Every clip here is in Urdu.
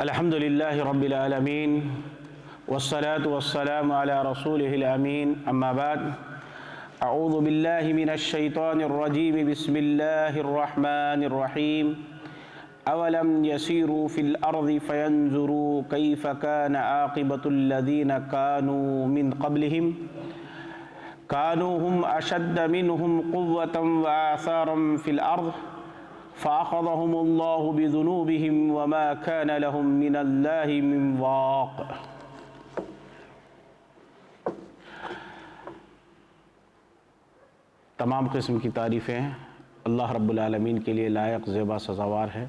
الحمد للہ رب العالمین والصلاة والسلام علی رسولہ الامین اما بعد اعوذ باللہ من الشیطان الرجیم بسم اللہ الرحمن الرحیم اولم یسیروا فی الارض فینظروا کیف کان عاقبۃ الذین کانوا من قبلہم كانوا هم أشد منهم قوة وآثارا في الأرض فأخذهم الله بذنوبهم وما كان لهم من الله من واق۔ تمام قسم کی تعریفیں اللہ رب العالمین کے لیے لائق، زیبا، سزاوار ہے۔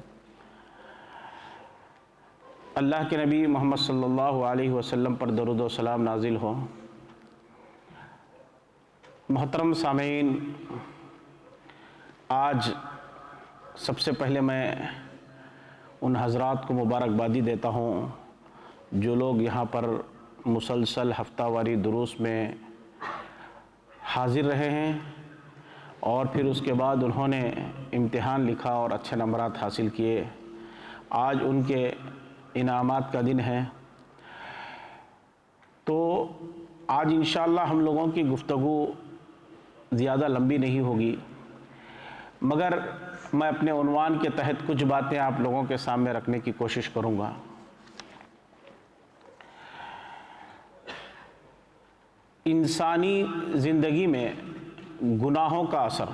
اللہ کے نبی محمد صلی اللہ علیہ وسلم پر درود و سلام نازل ہو۔ محترم سامعین، آج سب سے پہلے میں ان حضرات کو مبارکبادی دیتا ہوں جو لوگ یہاں پر مسلسل ہفتہ واری دروس میں حاضر رہے ہیں اور پھر اس کے بعد انہوں نے امتحان لکھا اور اچھے نمبرات حاصل کیے۔ آج ان کے انعامات کا دن ہے، تو آج انشاءاللہ ہم لوگوں کی گفتگو زیادہ لمبی نہیں ہوگی، مگر میں اپنے عنوان کے تحت کچھ باتیں آپ لوگوں کے سامنے رکھنے کی کوشش کروں گا۔ انسانی زندگی میں گناہوں کا اثر۔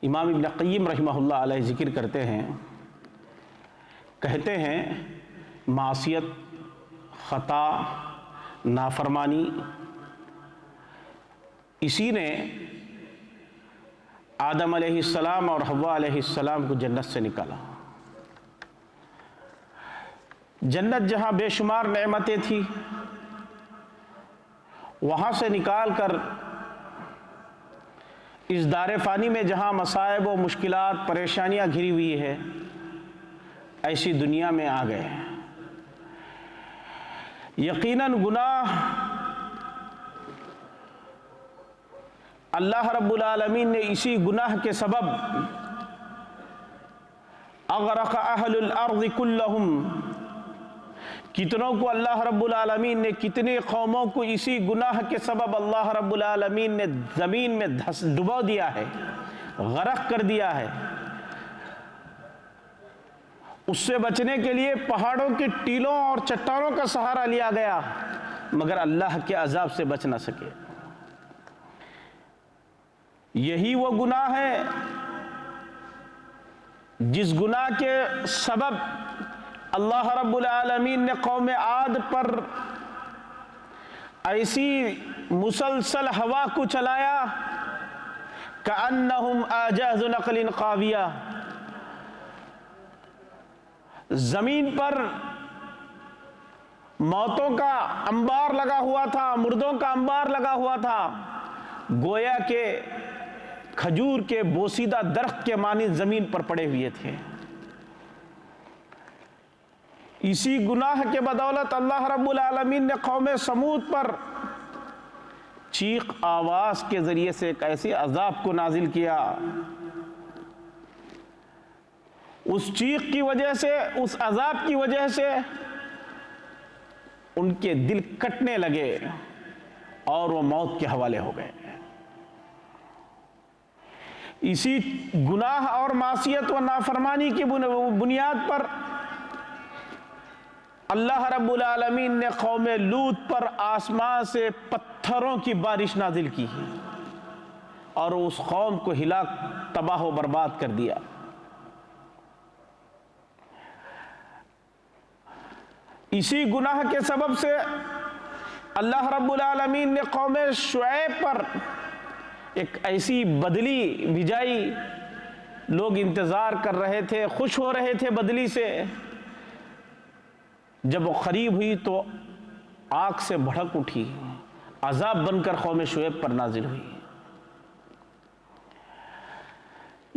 امام ابن قیم رحمہ اللہ علیہ ذکر کرتے ہیں، کہتے ہیں معصیت، خطا، نافرمانی، اسی نے آدم علیہ السلام اور حوا علیہ السلام کو جنت سے نکالا۔ جنت جہاں بے شمار نعمتیں تھیں، وہاں سے نکال کر اس دار فانی میں جہاں مصائب و مشکلات، پریشانیاں گھری ہوئی ہے، ایسی دنیا میں آ گئے۔ یقیناً گناہ اللہ رب العالمین نے اسی گناہ کے سبب اغرق اہل الارض کلہم، کتنوں کو اللہ رب العالمین نے، کتنی قوموں کو اسی گناہ کے سبب اللہ رب العالمین نے زمین میں ڈبو دیا ہے، غرق کر دیا ہے۔ اس سے بچنے کے لیے پہاڑوں کی ٹیلوں اور چٹانوں کا سہارا لیا گیا، مگر اللہ کے عذاب سے بچ نہ سکے۔ یہی وہ گناہ ہے جس گناہ کے سبب اللہ رب العالمین نے قوم عاد پر ایسی مسلسل ہوا کو چلایا کأنہم اعجاز نخل خاویہ، زمین پر موتوں کا انبار لگا ہوا تھا، مردوں کا انبار لگا ہوا تھا، گویا کہ کھجور کے بوسیدہ درخت کے مانند زمین پر پڑے ہوئے تھے۔ اسی گناہ کے بدولت اللہ رب العالمین نے قوم سمود پر چیخ آواز کے ذریعے سے ایک ایسے عذاب کو نازل کیا، اس چیخ کی وجہ سے، اس عذاب کی وجہ سے ان کے دل کٹنے لگے اور وہ موت کے حوالے ہو گئے۔ اسی گناہ اور معصیت و نافرمانی کی بنیاد پر اللہ رب العالمین نے قوم لوط پر آسمان سے پتھروں کی بارش نازل کی اور اس قوم کو ہلاک، تباہ و برباد کر دیا۔ اسی گناہ کے سبب سے اللہ رب العالمین نے قوم شعیب پر ایک ایسی بدلی بھیجائی، لوگ انتظار کر رہے تھے، خوش ہو رہے تھے بدلی سے، جب وہ قریب ہوئی تو آگ سے بھڑک اٹھی، عذاب بن کر قوم شعیب پر نازل ہوئی۔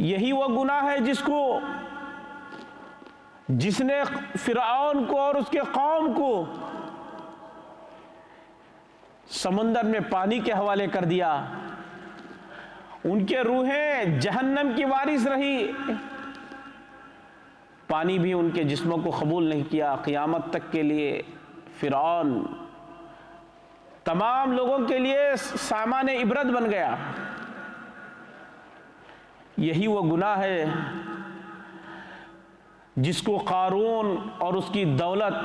یہی وہ گناہ ہے جس نے فرعون کو اور اس کے قوم کو سمندر میں پانی کے حوالے کر دیا، ان کے روحیں جہنم کی وارث رہی، پانی بھی ان کے جسموں کو قبول نہیں کیا. قیامت تک کے لیے فرعون تمام لوگوں کے لیے سامان عبرت بن گیا. یہی وہ گناہ ہے جس کو قارون اور اس کی دولت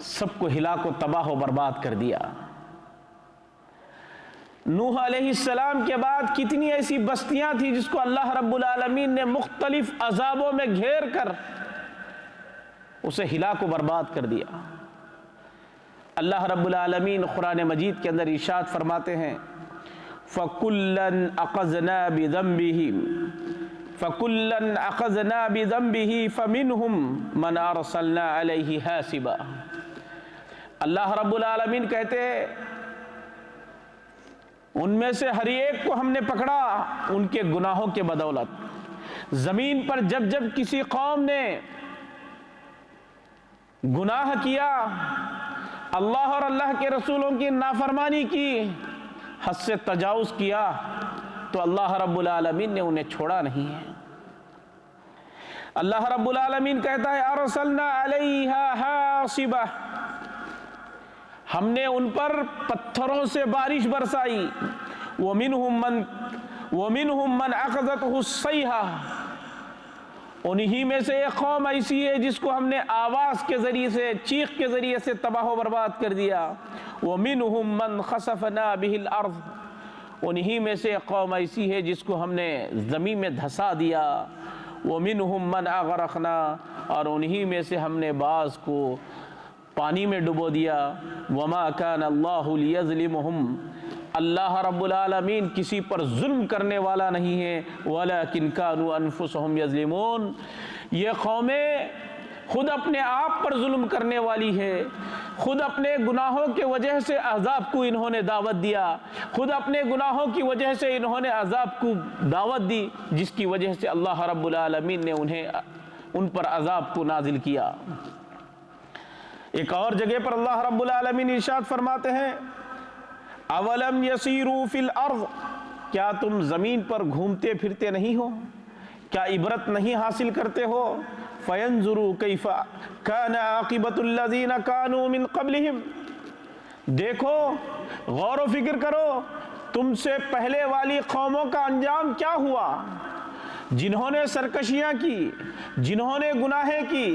سب کو ہلاک و تباہ و برباد کر دیا. نوح علیہ السلام کے بعد کتنی ایسی بستیاں تھیں جس کو اللہ رب العالمین نے مختلف عذابوں میں گھیر کر اسے ہلاک و برباد کر دیا. اللہ رب العالمین قرآن مجید کے اندر ارشاد فرماتے ہیں فَكُلًّا أَخَذْنَا بِذَنبِهِ فَمِنْهُمْ مَنْ أَرْسَلْنَا عَلَيْهِ حَاسِبًا. اللہ رب العالمین کہتے ان میں سے ہر ایک کو ہم نے پکڑا ان کے گناہوں کے بدولت. زمین پر جب جب کسی قوم نے گناہ کیا، اللہ اور اللہ کے رسولوں کی نافرمانی کی، حد سے تجاوز کیا، تو اللہ رب العالمین نے انہیں چھوڑا نہیں ہے. اللہ رب العالمین کہتا ہے ارسلنا علیہا حاصبہ، ہم نے ان پر پتھروں سے بارش برسائی. وَمِنْهُمْ مَنْ أَخَذَتْهُ الصَّيْحَةُ، انہی میں سے ایک قوم ایسی ہے جس کو ہم نے آواز کے ذریعے سے، چیخ کے ذریعے سے تباہ و برباد کر دیا. وَمِنْهُمْ مَنْ خَسَفْنَا بِهِ الْأَرْضِ، انہی میں سے ایک قوم ایسی ہے جس کو ہم نے زمین میں دھسا دیا. وَمِنْهُمْ مَنْ أَغْرَقْنَا، اور انہی میں سے ہم نے بعض کو پانی میں ڈبو دیا. وَمَا كَانَ اللَّهُ لِيَظْلِمَهُمْ، اللہ رب العالمین کسی پر ظلم کرنے والا نہیں ہے. وَلَكِنْ كَانُوا أَنفُسَهُمْ يَظْلِمُونَ، یہ قومیں خود اپنے آپ پر ظلم کرنے والی ہے. خود اپنے گناہوں کی وجہ سے عذاب کو انہوں نے دعوت دیا، خود اپنے گناہوں کی وجہ سے انہوں نے عذاب کو دعوت دی، جس کی وجہ سے اللہ رب العالمین نے ان پر عذاب کو نازل کیا. ایک اور جگہ پر اللہ رب العالمین ارشاد فرماتے ہیں اولم یسیروا فی الارض، کیا تم زمین پر گھومتے پھرتے نہیں ہو، کیا عبرت نہیں حاصل کرتے ہو. فینظروا کیف کان عاقبۃ الذین کانوا من قبلہم، دیکھو غور و فکر کرو تم سے پہلے والی قوموں کا انجام کیا ہوا، جنہوں نے سرکشیاں کی، جنہوں نے گناہیں کی،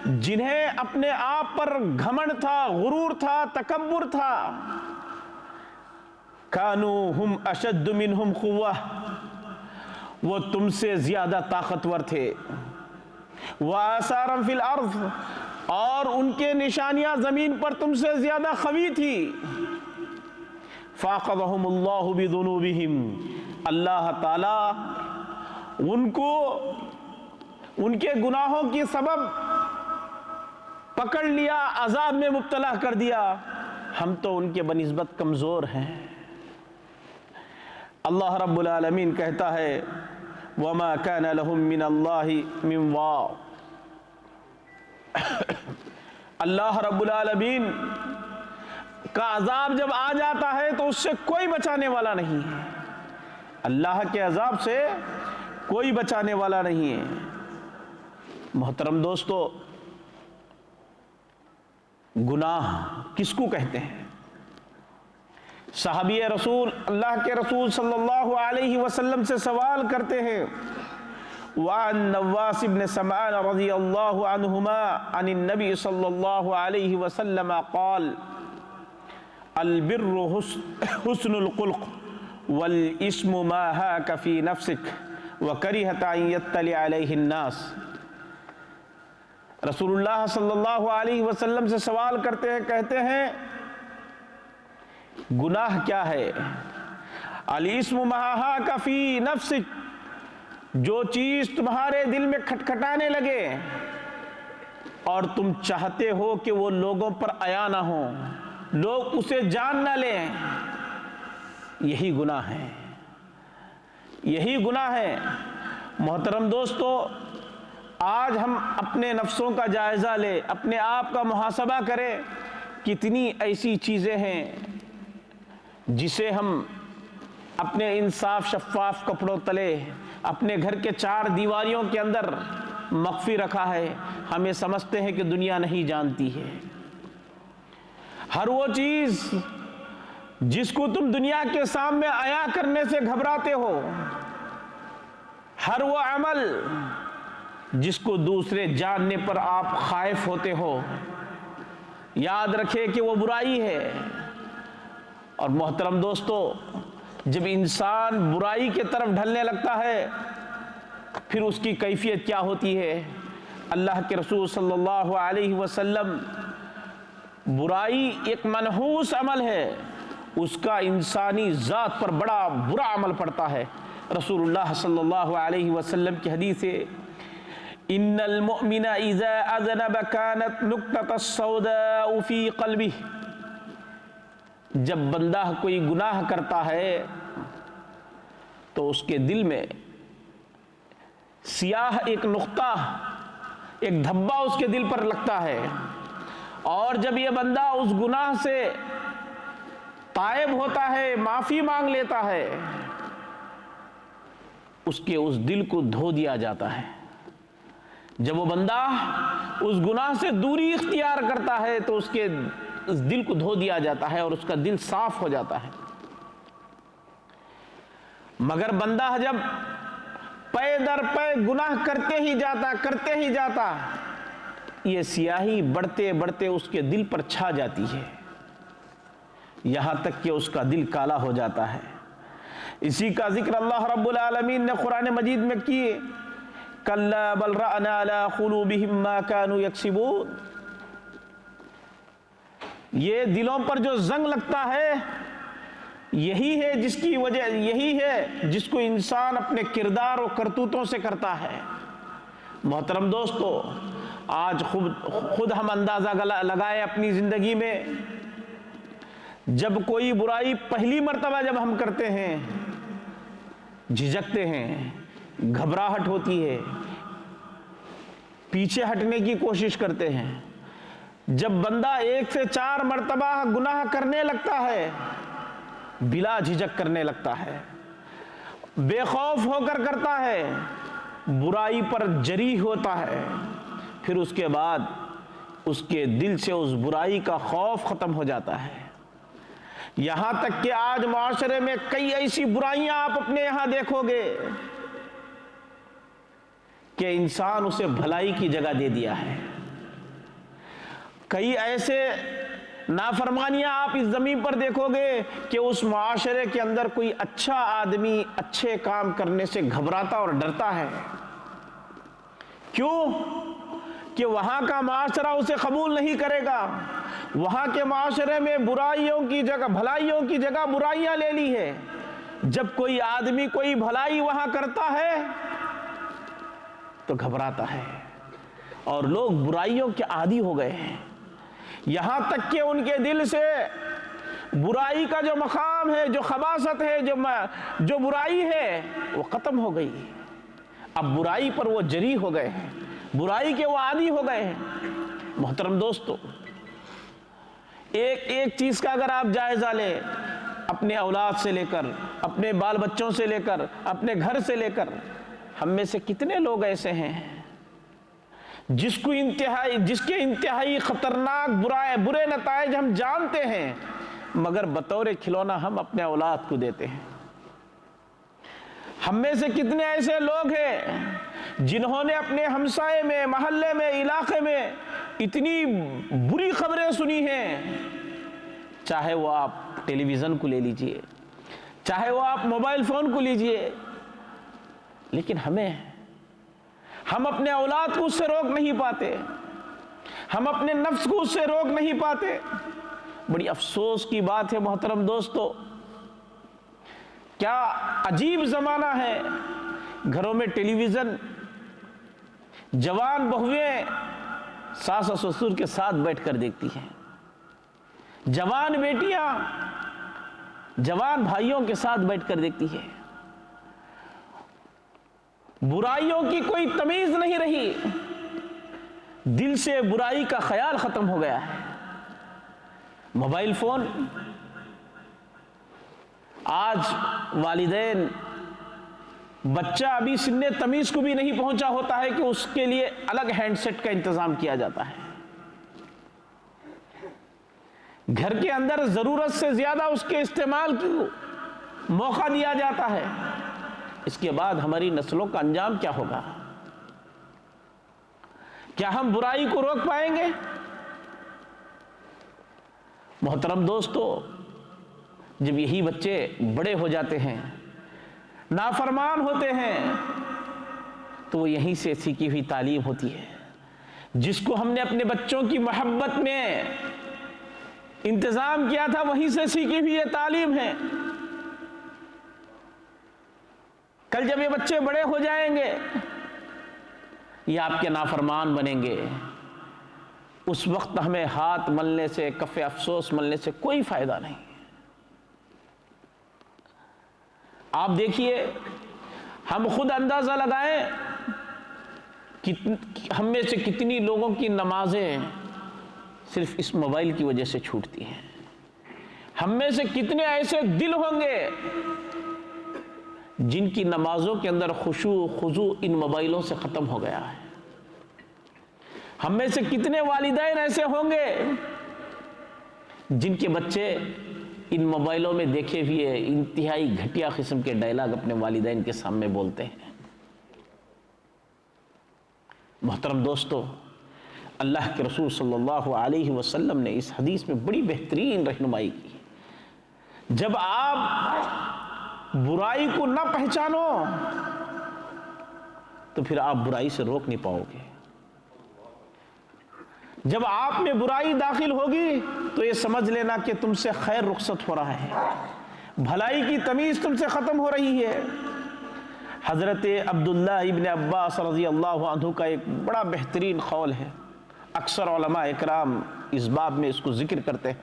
جنہیں اپنے آپ پر گھمنڈ تھا، غرور تھا، تکبر تھا. کانوا ہم اشد منہم قوہ، وہ تم سے زیادہ طاقتور تھے. وآثارا فی الارض، اور ان کے نشانیاں زمین پر تم سے زیادہ قوی تھی. فاخذہم اللہ بذنوبہم، اللہ تعالی ان کو ان کے گناہوں کی سبب پکڑ لیا، عذاب میں مبتلا کر دیا. ہم تو ان کے بنسبت کمزور ہیں. اللہ رب العالمین کہتا ہے وَمَا كَانَ لَهُم مِّنَ اللَّهِ مِن وَاقٍ، اللہ رب العالمین کا عذاب جب آ جاتا ہے تو اس سے کوئی بچانے والا نہیں ہے. اللہ کے عذاب سے کوئی بچانے والا نہیں ہے. محترم دوستو، گناہ کس کو کہتے ہیں؟ صحابی رسول اللہ کے رسول صلی اللہ علیہ وسلم سے سوال کرتے ہیں. وعن نواس بن سمعان رضی اللہ عنہما عن النبی صلی اللہ علیہ وسلم قال البر حسن الخلق والاسم ما هاك في نفسك وكرهت ان يطلع عليه الناس. رسول اللہ صلی اللہ علیہ وسلم سے سوال کرتے ہیں، کہتے ہیں گناہ کیا ہے؟ الاسم ما هاك في نفسك، جو چیز تمہارے دل میں کھٹکھٹانے لگے اور تم چاہتے ہو کہ وہ لوگوں پر عیاں نہ ہو، لوگ اسے جان نہ لیں، یہی گناہ ہے، یہی گناہ ہے. محترم دوستو، آج ہم اپنے نفسوں کا جائزہ لیں، اپنے آپ کا محاسبہ کریں. کتنی ایسی چیزیں ہیں جسے ہم اپنے ان صاف شفاف کپڑوں تلے، اپنے گھر کے چار دیواریوں کے اندر مخفی رکھا ہے، ہمیں سمجھتے ہیں کہ دنیا نہیں جانتی ہے۔ ہر وہ چیز جس کو تم دنیا کے سامنے عیاں کرنے سے گھبراتے ہو، ہر وہ عمل جس کو دوسرے جاننے پر آپ خائف ہوتے ہو، یاد رکھے کہ وہ برائی ہے۔ اور محترم دوستو، جب انسان برائی کے طرف ڈھلنے لگتا ہے پھر اس کی کیفیت کیا ہوتی ہے؟ اللہ کے رسول صلی اللہ علیہ وسلم، برائی ایک منحوس عمل ہے، اس کا انسانی ذات پر بڑا برا عمل پڑتا ہے۔ رسول اللہ صلی اللہ علیہ وسلم کی حدیث ہے، ان المؤمن اذا اذنب كانت نقطة السوداء في قلبه، جب بندہ کوئی گناہ کرتا ہے تو اس کے دل میں سیاہ ایک نقطہ، ایک دھبا اس کے دل پر لگتا ہے، اور جب یہ بندہ اس گناہ سے تائب ہوتا ہے، معافی مانگ لیتا ہے، اس کے اس دل کو دھو دیا جاتا ہے۔ جب وہ بندہ اس گناہ سے دوری اختیار کرتا ہے تو اس کے اس دل کو دھو دیا جاتا ہے اور اس کا دل صاف ہو جاتا ہے۔ مگر بندہ جب پے در پے گناہ کرتے ہی جاتا، یہ سیاہی بڑھتے بڑھتے اس کے دل پر چھا جاتی ہے، یہاں تک کہ اس کا دل کالا ہو جاتا ہے۔ اسی کا ذکر اللہ رب العالمین نے قرآن مجید میں کیے، کلا بل رأنا علی قلوبہم ما کانوا یکسبون، یہ دلوں پر جو زنگ لگتا ہے یہی ہے جس کی وجہ، یہی ہے جس کو انسان اپنے کردار و کرتوتوں سے کرتا ہے۔ محترم دوستو، آج خود ہم اندازہ لگائے اپنی زندگی میں، جب کوئی برائی پہلی مرتبہ جب ہم کرتے ہیں جھجکتے ہیں، گھبراہٹ ہوتی ہے، پیچھے ہٹنے کی کوشش کرتے ہیں۔ جب بندہ 1 سے 4 مرتبہ گناہ کرنے لگتا ہے، بلا جھجک کرنے لگتا ہے، بے خوف ہو کر کرتا ہے، برائی پر جری ہوتا ہے، پھر اس کے بعد اس کے دل سے اس برائی کا خوف ختم ہو جاتا ہے۔ یہاں تک کہ آج معاشرے میں کئی ایسی برائیاں آپ اپنے یہاں دیکھو گے کہ انسان اسے بھلائی کی جگہ دے دیا ہے۔ کئی ایسے نافرمانیاں آپ اس زمین پر دیکھو گے کہ اس معاشرے کے اندر کوئی اچھا آدمی اچھے کام کرنے سے گھبراتا اور ڈرتا ہے۔ کیوں؟ کہ وہاں کا معاشرہ اسے قبول نہیں کرے گا۔ وہاں کے معاشرے میں برائیوں کی جگہ بھلائیوں کی جگہ برائیاں لے لی ہے۔ جب کوئی آدمی کوئی بھلائی وہاں کرتا ہے تو گھبراتا ہے، اور لوگ برائیوں کے عادی ہو گئے ہیں، یہاں تک کہ ان کے دل سے برائی کا جو مقام ہے، جو خباثت ہے، جو برائی ہے وہ ختم ہو گئی۔ اب برائی پر وہ جری ہو گئے ہیں، برائی کے وہ عادی ہو گئے ہیں۔ محترم دوستو، ایک چیز کا اگر آپ جائزہ لیں، اپنے اولاد سے لے کر، اپنے بال بچوں سے لے کر، اپنے گھر سے لے کر، ہم میں سے کتنے لوگ ایسے ہیں جس کے انتہائی خطرناک برے نتائج ہم جانتے ہیں، مگر بطور کھلونا ہم اپنے اولاد کو دیتے ہیں۔ ہم میں سے کتنے ایسے لوگ ہیں جنہوں نے اپنے ہمسائے میں، محلے میں، علاقے میں اتنی بری خبریں سنی ہیں، چاہے وہ آپ ٹیلی ویژن کو لے لیجئے، چاہے وہ آپ موبائل فون کو لیجئے، لیکن ہم اپنے اولاد کو اس سے روک نہیں پاتے، ہم اپنے نفس کو اس سے روک نہیں پاتے۔ بڑی افسوس کی بات ہے محترم دوستو، کیا عجیب زمانہ ہے، گھروں میں ٹیلی ویژن، جوان بہویں ساس و سسر کے ساتھ بیٹھ کر دیکھتی ہیں، جوان بیٹیاں جوان بھائیوں کے ساتھ بیٹھ کر دیکھتی ہیں۔ برائیوں کی کوئی تمیز نہیں رہی، دل سے برائی کا خیال ختم ہو گیا ہے۔ موبائل فون، آج والدین بچہ ابھی سن تمیز کو بھی نہیں پہنچا ہوتا ہے کہ اس کے لیے الگ ہینڈ سیٹ کا انتظام کیا جاتا ہے. گھر کے اندر ضرورت سے زیادہ اس کے استعمال کو موقع دیا جاتا ہے. اس کے بعد ہماری نسلوں کا انجام کیا ہوگا؟ کیا ہم برائی کو روک پائیں گے؟ محترم دوستو، جب یہی بچے بڑے ہو جاتے ہیں، نافرمان ہوتے ہیں، تو وہ یہیں سے سیکھی ہوئی تعلیم ہوتی ہے. جس کو ہم نے اپنے بچوں کی محبت میں انتظام کیا تھا، وہیں سے سیکھی ہوئی یہ تعلیم ہے. کل جب یہ بچے بڑے ہو جائیں گے، یہ آپ کے نافرمان بنیں گے. اس وقت ہمیں ہاتھ ملنے سے، کف افسوس ملنے سے کوئی فائدہ نہیں. آپ دیکھیے، ہم خود اندازہ لگائیں کہ ہم میں سے کتنی لوگوں کی نمازیں صرف اس موبائل کی وجہ سے چھوٹتی ہیں. ہم میں سے کتنے ایسے دل ہوں گے جن کی نمازوں کے اندر خشوع خضوع ان موبائلوں سے ختم ہو گیا ہے. ہم میں سے کتنے والدین ایسے ہوں گے جن کے بچے ان موبائلوں میں دیکھے ہوئے انتہائی گھٹیا قسم کے ڈائلاگ اپنے والدین کے سامنے بولتے ہیں. محترم دوستو، اللہ کے رسول صلی اللہ علیہ وسلم نے اس حدیث میں بڑی بہترین رہنمائی کی. جب آپ برائی کو نہ پہچانو تو پھر آپ برائی سے روک نہیں پاؤ گے. جب آپ میں برائی داخل ہوگی تو یہ سمجھ لینا کہ تم سے خیر رخصت ہو رہا ہے، بھلائی کی تمیز تم سے ختم ہو رہی ہے. حضرت عبداللہ ابن عباس رضی اللہ عنہ کا ایک بڑا بہترین قول ہے، اکثر علماء اکرام اس باب میں اس کو ذکر کرتے ہیں.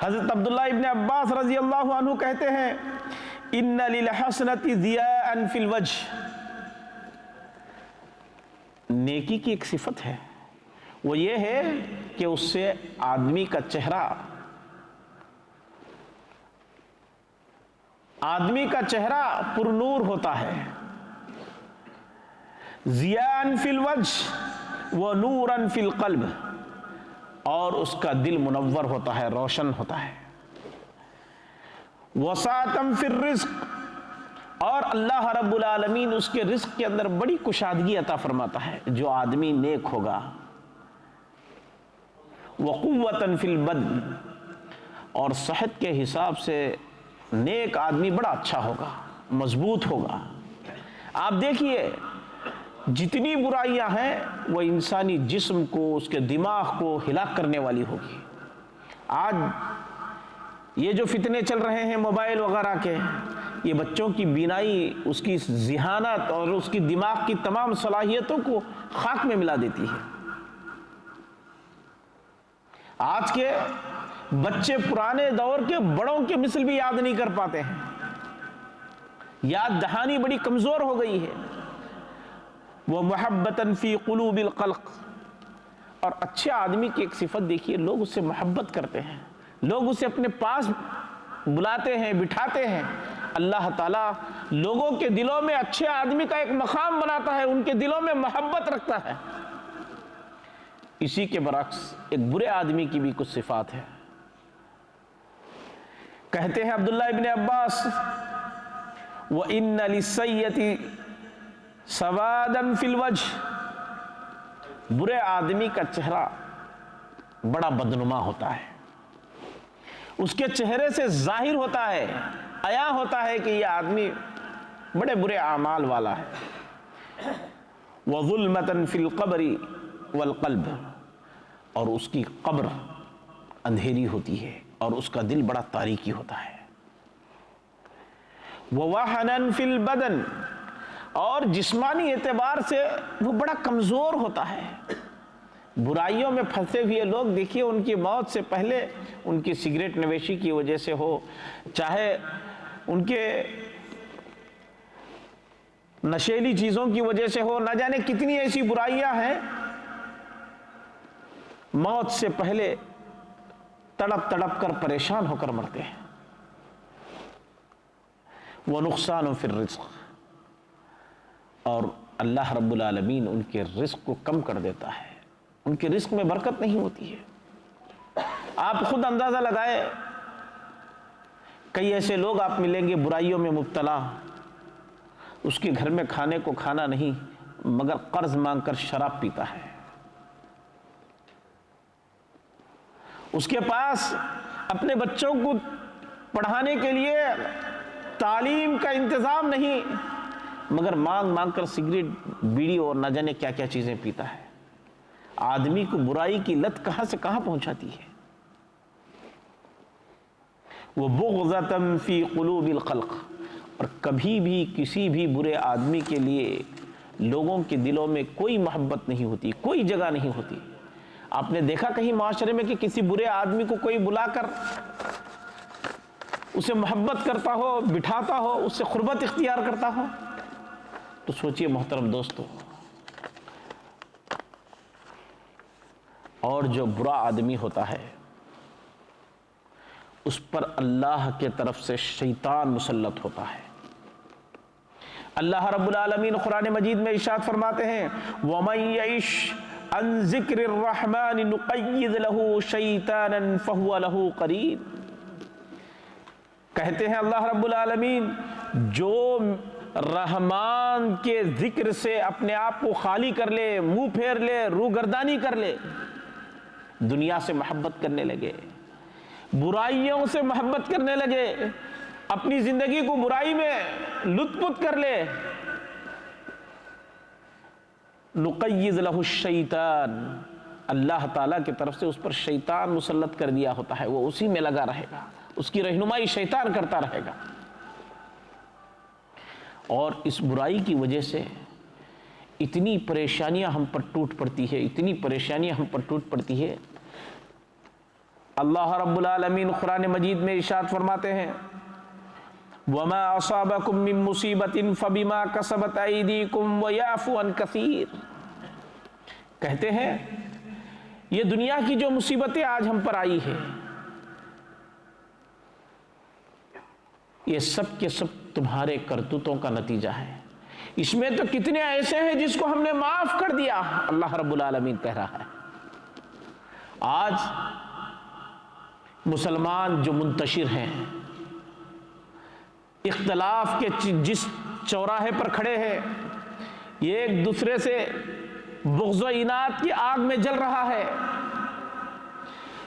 حضرت عبداللہ ابن عباس رضی اللہ عنہ کہتے ہیں، ان للحسنۃ ضیاء فی الوجہ. نیکی کی ایک صفت ہے، وہ یہ ہے کہ اس سے آدمی کا چہرہ پر نور ہوتا ہے. ضیاء فی الوجہ و نورا فی القلب، اور اس کا دل منور ہوتا ہے، روشن ہوتا ہے. وسعۃ فی الرزق، اور اللہ رب العالمین اس کے رزق کے اندر بڑی کشادگی عطا فرماتا ہے جو آدمی نیک ہوگا. وقوۃ فی البدن، اور صحت کے حساب سے نیک آدمی بڑا اچھا ہوگا، مضبوط ہوگا. آپ دیکھیے، جتنی برائیاں ہیں وہ انسانی جسم کو، اس کے دماغ کو ہلاک کرنے والی ہوگی. آج یہ جو فتنے چل رہے ہیں موبائل وغیرہ کے، یہ بچوں کی بینائی، اس کی ذہانت اور اس کی دماغ کی تمام صلاحیتوں کو خاک میں ملا دیتی ہے. آج کے بچے پرانے دور کے بڑوں کے مثل بھی یاد نہیں کر پاتے ہیں، یاد دہانی بڑی کمزور ہو گئی ہے. وہ محبتاً فی قلوب الخلق، اور اچھے آدمی کی ایک صفت دیکھیے، لوگ اس سے محبت کرتے ہیں، لوگ اسے اپنے پاس بلاتے ہیں، بٹھاتے ہیں. اللہ تعالیٰ لوگوں کے دلوں میں اچھے آدمی کا ایک مقام بناتا ہے، ان کے دلوں میں محبت رکھتا ہے. اسی کے برعکس ایک برے آدمی کی بھی کچھ صفات ہے. کہتے ہیں عبداللہ ابن عباس، وَإِنَّ لِلسَّيِّئَةِ سَوَادًا فِي الْوَجْهِ، برے آدمی کا چہرہ بڑا بدنما ہوتا ہے، اس کے چہرے سے ظاہر ہوتا ہے، عیاں ہوتا ہے کہ یہ آدمی بڑے برے اعمال والا ہے. وَظُلْمَةً فِي الْقَبْرِ وَالْقَلْبِ، اور اس کی قبر اندھیری ہوتی ہے اور اس کا دل بڑا تاریکی ہوتا ہے. وَوَحَنًا فِي الْبَدَنِ، اور جسمانی اعتبار سے وہ بڑا کمزور ہوتا ہے. برائیوں میں پھنسے ہوئے لوگ دیکھیے، ان کی موت سے پہلے ان کی سگریٹ نوشی کی وجہ سے ہو، چاہے ان کے نشیلی چیزوں کی وجہ سے ہو، نہ جانے کتنی ایسی برائیاں ہیں، موت سے پہلے تڑپ تڑپ کر پریشان ہو کر مرتے ہیں. وَنُقْصَانٌ فِي الرِّزْقِ، اور اللہ رب العالمین ان کے رزق کو کم کر دیتا ہے، ان کے رزق میں برکت نہیں ہوتی ہے۔ آپ خود اندازہ لگائے، کئی ایسے لوگ آپ ملیں گے برائیوں میں مبتلا، اس کے گھر میں کھانے کو کھانا نہیں مگر قرض مانگ کر شراب پیتا ہے، اس کے پاس اپنے بچوں کو پڑھانے کے لیے تعلیم کا انتظام نہیں مگر مانگ مانگ کر سگریٹ بیڑی اور نہ جانے کیا کیا چیزیں پیتا ہے۔ آدمی کو برائی کی لت کہاں سے کہاں پہنچاتی ہے۔ وَبُغْضَةً فِي قُلُوبِ الْخَلْقِ، اور کبھی بھی کسی بھی برے آدمی کے لیے لوگوں کے دلوں میں کوئی محبت نہیں ہوتی، کوئی جگہ نہیں ہوتی۔ آپ نے دیکھا کہیں معاشرے میں کہ کسی برے آدمی کو کوئی بلا کر اسے محبت کرتا ہو، بٹھاتا ہو، اس سے قربت اختیار کرتا ہو؟ تو سوچئے محترم دوستو، اور جو برا آدمی ہوتا ہے اس پر اللہ کے طرف سے شیطان مسلط ہوتا ہے۔ اللہ رب العالمین قرآن مجید میں ارشاد فرماتے ہیں وَمَن يَعِشْ عَن ذِكْرِ الرَّحْمَنِ نُقَيِّضْ لَهُ شَيْطَانًا فَهُوَ لَهُ قَرِينٌ، کہتے ہیں اللہ رب العالمین جو رحمان کے ذکر سے اپنے آپ کو خالی کر لے، منہ پھیر لے، روگردانی کر لے، دنیا سے محبت کرنے لگے، برائیوں سے محبت کرنے لگے، اپنی زندگی کو برائی میں لطف کر لے، نقیض لہ الشیطان، اللہ تعالیٰ کی طرف سے اس پر شیطان مسلط کر دیا ہوتا ہے، وہ اسی میں لگا رہے گا، اس کی رہنمائی شیطان کرتا رہے گا۔ اور اس برائی کی وجہ سے اتنی پریشانیاں ہم پر ٹوٹ پڑتی ہے، اتنی پریشانیاں ہم پر ٹوٹ پڑتی ہے۔ اللہ رب العالمین قرآن مجید میں ارشاد فرماتے ہیں وَمَا أَصَابَكُم مِّن مُّصِيبَةٍ فَبِمَا كَسَبَتْ أَيْدِيكُمْ وَيَعْفُو عَن كَثِيرٍ، کہتے ہیں یہ دنیا کی جو مصیبتیں آج ہم پر آئی ہے یہ سب کے سب تمہارے کرتوتوں کا نتیجہ ہے، اس میں تو کتنے ایسے ہیں جس کو ہم نے معاف کر دیا، اللہ رب العالمین کہہ رہا ہے۔ آج مسلمان جو منتشر ہیں، اختلاف کے جس چوراہے پر کھڑے ہیں، یہ ایک دوسرے سے بغض و عناد کی آگ میں جل رہا ہے،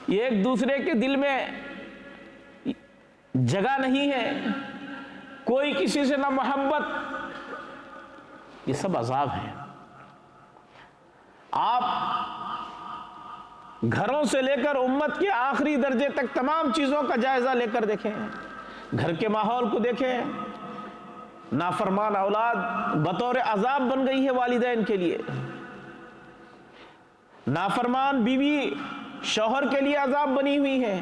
یہ ایک دوسرے کے دل میں جگہ نہیں ہے، کوئی کسی سے نہ محبت، یہ سب عذاب ہیں۔ آپ گھروں سے لے کر امت کے آخری درجے تک تمام چیزوں کا جائزہ لے کر دیکھیں، گھر کے ماحول کو دیکھیں، نافرمان اولاد بطور عذاب بن گئی ہے والدین کے لیے، نافرمان بیوی شوہر کے لیے عذاب بنی ہوئی ہے،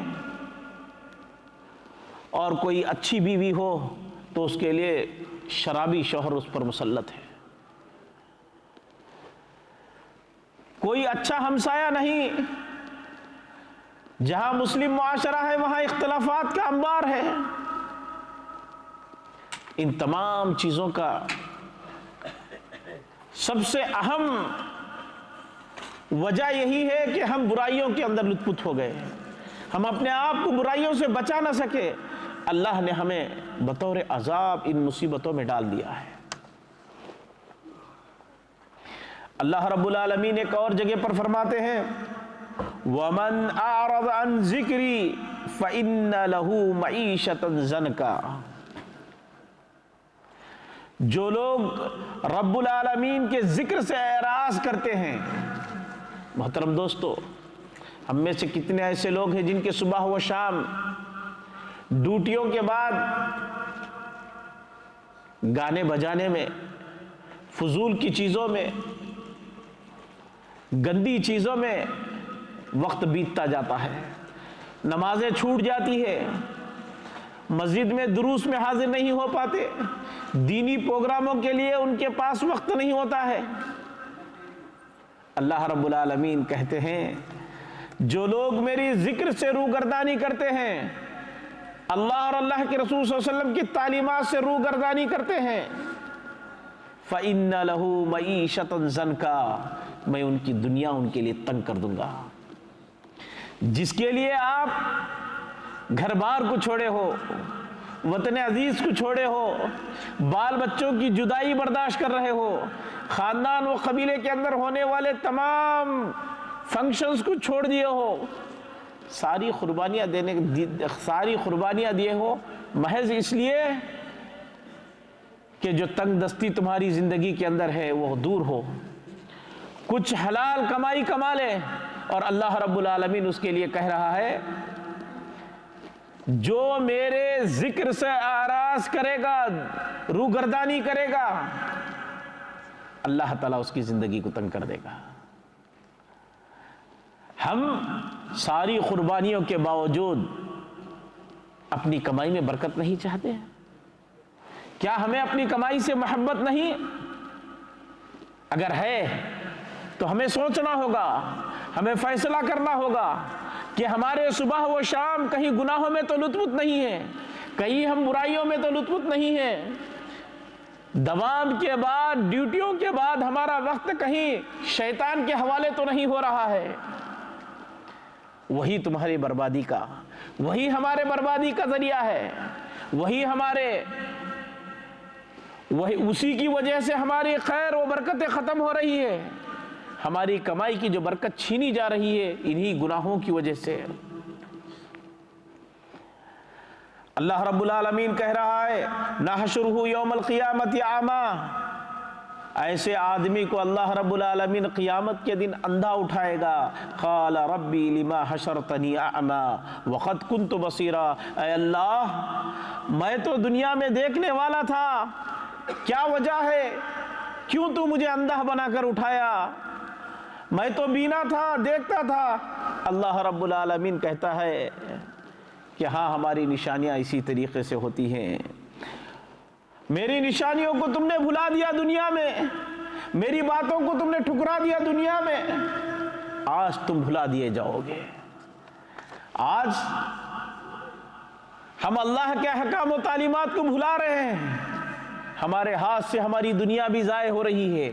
اور کوئی اچھی بیوی ہو تو اس کے لیے شرابی شوہر اس پر مسلط ہے، کوئی اچھا ہمسایہ نہیں، جہاں مسلم معاشرہ ہے وہاں اختلافات کا انبار ہے۔ ان تمام چیزوں کا سب سے اہم وجہ یہی ہے کہ ہم برائیوں کے اندر لطف ہو گئے، ہم اپنے آپ کو برائیوں سے بچا نہ سکے، اللہ نے ہمیں بطور عذاب ان مصیبتوں میں ڈال دیا ہے۔ اللہ رب العالمین ایک اور جگہ پر فرماتے ہیں وَمَنْ أَعْرَضَ عَنْ ذِكْرِي فَإِنَّ لَهُ مَعِيشَةً ضَنْكًا، جو لوگ رب العالمین کے ذکر سے اعراض کرتے ہیں۔ محترم دوستو، ہم میں سے کتنے ایسے لوگ ہیں جن کے صبح و شام ڈیوٹیوں کے بعد گانے بجانے میں، فضول کی چیزوں میں، گندی چیزوں میں وقت بیتتا جاتا ہے، نمازیں چھوٹ جاتی ہے، مسجد میں دروس میں حاضر نہیں ہو پاتے، دینی پروگراموں کے لیے ان کے پاس وقت نہیں ہوتا ہے۔ اللہ رب العالمین کہتے ہیں جو لوگ میری ذکر سے روگردانی کرتے ہیں، اللہ اور اللہ کے رسول صلی اللہ علیہ وسلم کی تعلیمات سے روگردانی کرتے ہیں، فَإِنَّ لَهُ مَعِيشَةً ضَنْكًا، میں ان کی دنیا ان کے لیے تنگ کر دوں گا۔ جس کے لیے آپ گھر بار کو چھوڑے ہو، وطن عزیز کو چھوڑے ہو، بال بچوں کی جدائی برداشت کر رہے ہو، خاندان و قبیلے کے اندر ہونے والے تمام فنکشنز کو چھوڑ دیے ہو، ساری قربانیاں دیے ہو، محض اس لیے کہ جو تنگ دستی تمہاری زندگی کے اندر ہے وہ دور ہو، کچھ حلال کمائی کما لے۔ اور اللہ رب العالمین اس کے لیے کہہ رہا ہے جو میرے ذکر سے اعراض کرے گا، روگردانی کرے گا، اللہ تعالیٰ اس کی زندگی کو تنگ کر دے گا۔ ہم ساری قربانیوں کے باوجود اپنی کمائی میں برکت نہیں چاہتے ہیں؟ کیا ہمیں اپنی کمائی سے محبت نہیں؟ اگر ہے تو ہمیں سوچنا ہوگا، ہمیں فیصلہ کرنا ہوگا کہ ہمارے صبح و شام کہیں گناہوں میں تو لطف نہیں ہے، کہیں ہم برائیوں میں تو لطف نہیں ہے، دوام کے بعد، ڈیوٹیوں کے بعد ہمارا وقت کہیں شیطان کے حوالے تو نہیں ہو رہا ہے۔ وہی تمہاری بربادی کا، وہی ہمارے بربادی کا ذریعہ ہے، اسی کی وجہ سے ہماری خیر و برکتیں ختم ہو رہی ہے، ہماری کمائی کی جو برکت چھینی جا رہی ہے انہی گناہوں کی وجہ سے۔ اللہ رب العالمین کہہ رہا ہے نحشرہ یوم القیامت اعمی، ایسے آدمی کو اللہ رب العالمین قیامت کے دن اندھا اٹھائے گا۔ قال ربی لما حشرتنی اعمی وقد کنت بصیرا، اے اللہ میں تو دنیا میں دیکھنے والا تھا، کیا وجہ ہے، کیوں تو مجھے اندھا بنا کر اٹھایا؟ میں تو بینا تھا، دیکھتا تھا۔ اللہ رب العالمین کہتا ہے کہ ہاں ہماری نشانیاں اسی طریقے سے ہوتی ہیں، میری نشانیوں کو تم نے بھلا دیا دنیا میں، میری باتوں کو تم نے ٹھکرا دیا دنیا میں، آج تم بھلا دیے جاؤ گے۔ آج ہم اللہ کے احکام و تعلیمات کو بھلا رہے ہیں، ہمارے ہاتھ سے ہماری دنیا بھی ضائع ہو رہی ہے،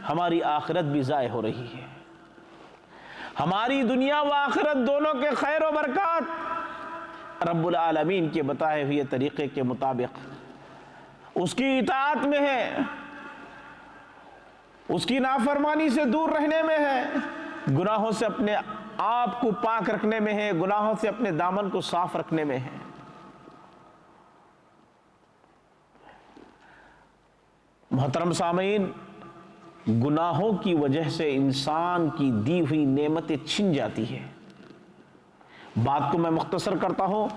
ہماری آخرت بھی ضائع ہو رہی ہے۔ ہماری دنیا و آخرت دونوں کے خیر و برکات رب العالمین کے بتائے ہوئے طریقے کے مطابق اس کی اطاعت میں ہے، اس کی نافرمانی سے دور رہنے میں ہے، گناہوں سے اپنے آپ کو پاک رکھنے میں ہے، گناہوں سے اپنے دامن کو صاف رکھنے میں ہے۔ محترم سامعین، گناہوں کی وجہ سے انسان کی دی ہوئی نعمتیں چھن جاتی ہیں۔ بات کو میں مختصر کرتا ہوں،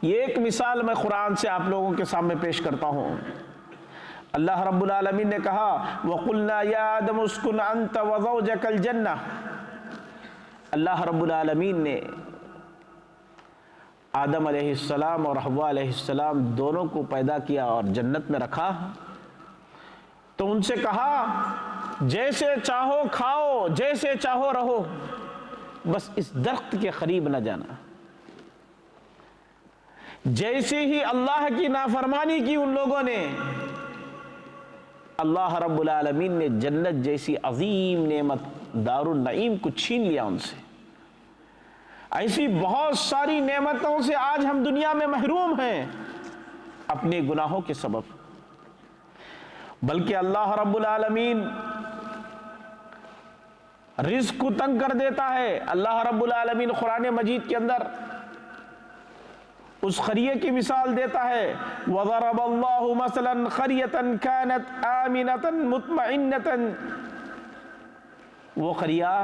یہ ایک مثال میں قرآن سے آپ لوگوں کے سامنے پیش کرتا ہوں۔ اللہ رب العالمین نے کہا وَقُلْنَا يَا آدَمُ اسْكُنْ أَنْتَ وَزَوْجَكَ الْجَنَّةَ، اللہ رب العالمین نے آدم علیہ السلام اور حوا علیہ السلام دونوں کو پیدا کیا اور جنت میں رکھا، تو ان سے کہا جیسے چاہو کھاؤ، جیسے چاہو رہو، بس اس درخت کے قریب نہ جانا۔ جیسے ہی اللہ کی نافرمانی کی ان لوگوں نے، اللہ رب العالمین نے جنت جیسی عظیم نعمت دار النعیم کو چھین لیا ان سے۔ ایسی بہت ساری نعمتوں سے آج ہم دنیا میں محروم ہیں اپنے گناہوں کے سبب، بلکہ اللہ رب العالمین رزق کو تنگ کر دیتا ہے۔ اللہ رب العالمین قرآن مجید کے اندر اس قریے کی مثال دیتا ہے وَضَرَبَ اللَّهُ مَثَلًا قَرْيَةً كَانَتْ آمِنَةً مُطْمَئِنَّةً، وہ قریہ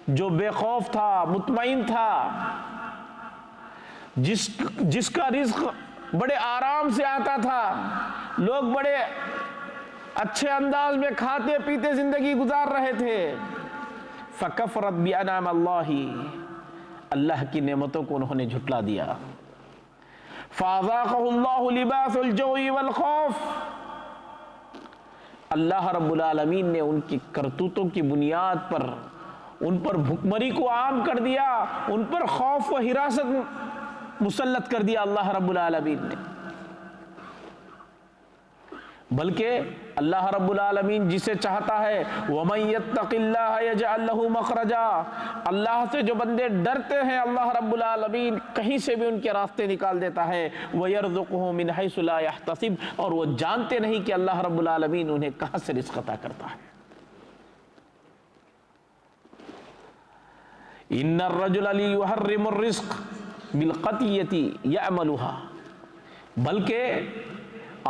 جو بے خوف تھا، مطمئن تھا، جس کا رزق بڑے آرام سے آتا تھا، لوگ بڑے اچھے انداز میں کھاتے پیتے زندگی گزار رہے تھے۔ فَكَفْرَتْ بِأَنْعَمِ اللَّهِ، اللہ کی نعمتوں کو انہوں نے جھٹلا دیا۔ فَأَذَاقَهُ اللَّهُ لِبَاسَ الْجُوعِ وَالْخَوْفِ، اللہ رب العالمین نے ان کی کرتوتوں کی بنیاد پر ان پر بھکمری کو عام کر دیا، ان پر خوف و ہراست مسلط کر دیا اللہ رب العالمین نے۔ بلکہ اللہ رب العالمین جسے چاہتا ہے وَمَن يَتَّقِ اللَّهَ يَجْعَل لَّهُ مَخْرَجًا، اللہ سے جو بندے ڈرتے ہیں اللہ رب العالمین کہیں سے بھی ان کے راستے نکال دیتا ہے، وَيَرْزُقْهُ مِنْ حَيْثُ لَا يَحْتَسِبُ، اور وہ جانتے نہیں کہ اللہ رب العالمین انہیں کہاں سے رزق عطا کرتا ہے۔ إِنَّ الرَّجُلَ لِيُحَرِّمُ الرِّزْقَ بِالْقَطِيَّةِ يَعْمَلُهَا، بلکہ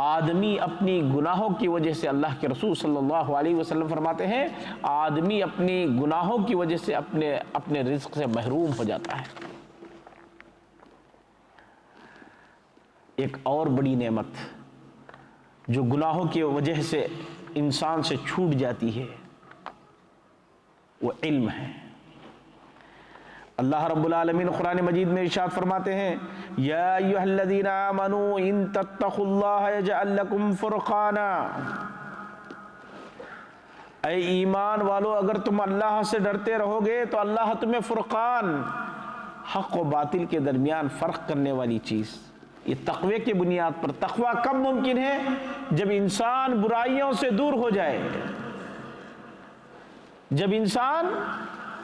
آدمی اپنی گناہوں کی وجہ سے، اللہ کے رسول صلی اللہ علیہ وسلم فرماتے ہیں آدمی اپنی گناہوں کی وجہ سے اپنے رزق سے محروم ہو جاتا ہے۔ ایک اور بڑی نعمت جو گناہوں کی وجہ سے انسان سے چھوٹ جاتی ہے وہ علم ہے۔ اللہ رب العالمین قرآن مجید میں ارشاد فرماتے ہیں یا ایھا الذین آمنوا ان تتقوا اللہ یجعل لکم فرقانا، اے ایمان والو اگر تم اللہ سے ڈرتے رہو گے تو اللہ تمہیں فرقان، حق و باطل کے درمیان فرق کرنے والی چیز، یہ تقوی کی بنیاد پر۔ تقوی کب ممکن ہے؟ جب انسان برائیوں سے دور ہو جائے، جب انسان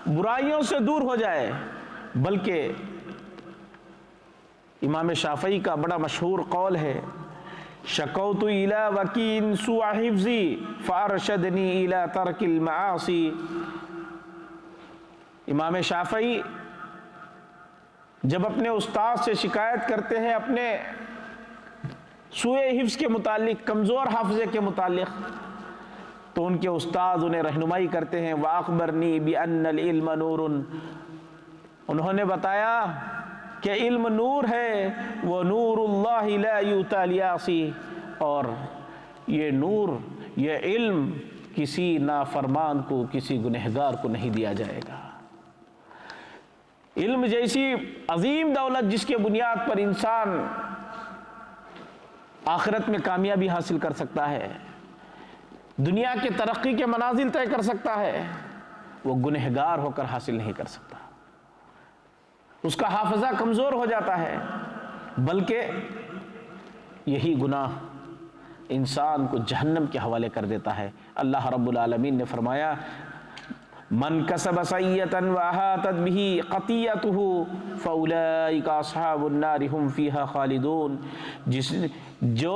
برائیوں سے دور ہو جائے۔ بلکہ امام شافعی کا بڑا مشہور قول ہے شکوت الی وکیع سوء حفظی فارشدنی الی ترک المعاصی۔ امام شافعی جب اپنے استاد سے شکایت کرتے ہیں اپنے سوء حفظ کے متعلق، کمزور حافظے کے متعلق، تو ان کے استاد انہیں رہنمائی کرتے ہیں وَأَخْبَرْنِي بِأَنَّ الْعِلْمَ نُورٌ، انہوں نے بتایا کہ علم نور ہے، وَنُورُ اللَّهِ لَا يُؤْتَى لِعَاصِيهِ، اور یہ نور، یہ علم کسی نافرمان کو، کسی گنہگار کو نہیں دیا جائے گا۔ علم جیسی عظیم دولت جس کے بنیاد پر انسان آخرت میں کامیابی حاصل کر سکتا ہے، دنیا کے ترقی کے منازل طے کر سکتا ہے، وہ گنہگار ہو کر حاصل نہیں کر سکتا، اس کا حافظہ کمزور ہو جاتا ہے۔ بلکہ یہی گناہ انسان کو جہنم کے حوالے کر دیتا ہے۔ اللہ رب العالمین نے فرمایا من کسب سیئۃ واحاطت بہ خطیئتہ فاولئک اصحاب النار هم فیہا خالدون، جو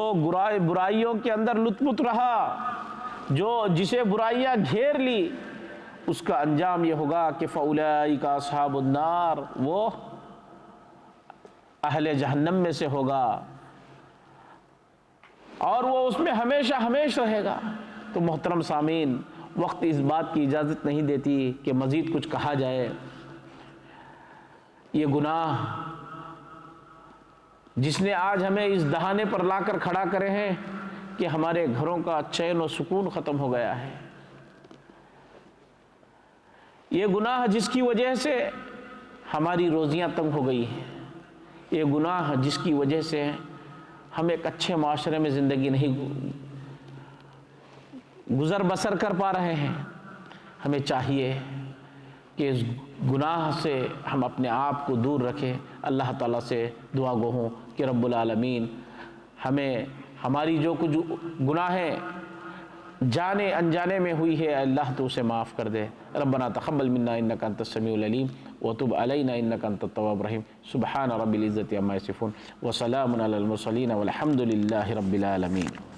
برائیوں کے اندر لت پت رہا، جسے برائیاں گھیر لی، اس کا انجام یہ ہوگا کہ فاولئک اصحاب النار، وہ اہل جہنم میں سے ہوگا اور وہ اس میں ہمیشہ ہمیشہ رہے گا۔ تو محترم سامعین، وقت اس بات کی اجازت نہیں دیتی کہ مزید کچھ کہا جائے۔ یہ گناہ جس نے آج ہمیں اس دہانے پر لا کر کھڑا کرے ہیں کہ ہمارے گھروں کا چین و سکون ختم ہو گیا ہے، یہ گناہ جس کی وجہ سے ہماری روزیاں تنگ ہو گئی ہیں، یہ گناہ جس کی وجہ سے ہم ایک اچھے معاشرے میں زندگی نہیں گزر بسر کر پا رہے ہیں، ہمیں چاہیے کہ اس گناہ سے ہم اپنے آپ کو دور رکھیں، اللہ تعالیٰ سے دعا گو ہوں کہ رب العالمین ہمیں ہماری جو کچھ گناہیں جانے انجانے میں ہوئی ہے اللہ تو اسے معاف کر دے۔ ربنا تقبل منا انک انت السمیع العلیم وتب علینا انک انت التواب الرحیم۔ سبحان رب العزۃ عما یصفون وسلام علی المرسلین والحمد للہ رب العالمین۔